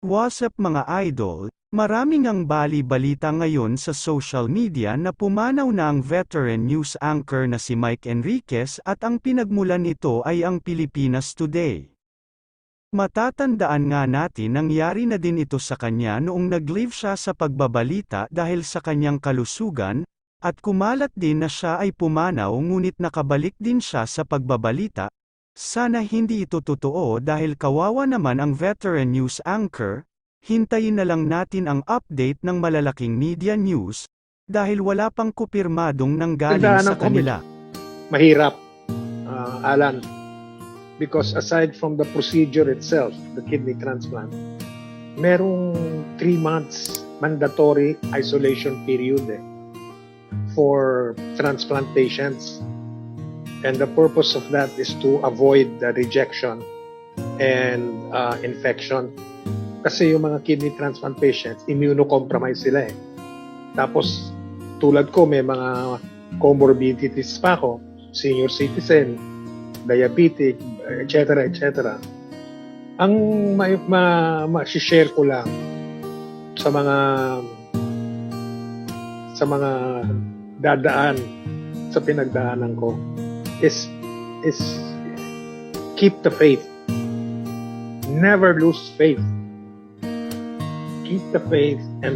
What's up mga idol? Maraming ang bali-balita ngayon sa social media na pumanaw na ang veteran news anchor na si Mike Enriquez at ang pinagmulan nito ay ang Pilipinas Today. Matatandaan nga natin nangyari na din ito sa kanya noong nag-leave siya sa pagbabalita dahil sa kanyang kalusugan, at kumalat din na siya ay pumanaw ngunit nakabalik din siya sa pagbabalita. Sana hindi ito totoo dahil kawawa naman ang veteran news anchor. Hintayin na lang natin ang update ng malalaking media news, dahil wala pang kupirmadong nanggaling sa kanila. Mahirap, Alan, because aside from the procedure itself, the kidney transplant, merong 3 months mandatory isolation period for transplant patients. And the purpose of that is to avoid the rejection and infection. Kasi yung mga kidney transplant patients, immunocompromised sila eh. Tapos, tulad ko, may mga comorbidities pa ako, senior citizen, diabetic, etc. etc. Ang ma-share ko lang sa mga dadaan sa pinagdaanan ko is keep the faith. Never lose faith. Keep the faith and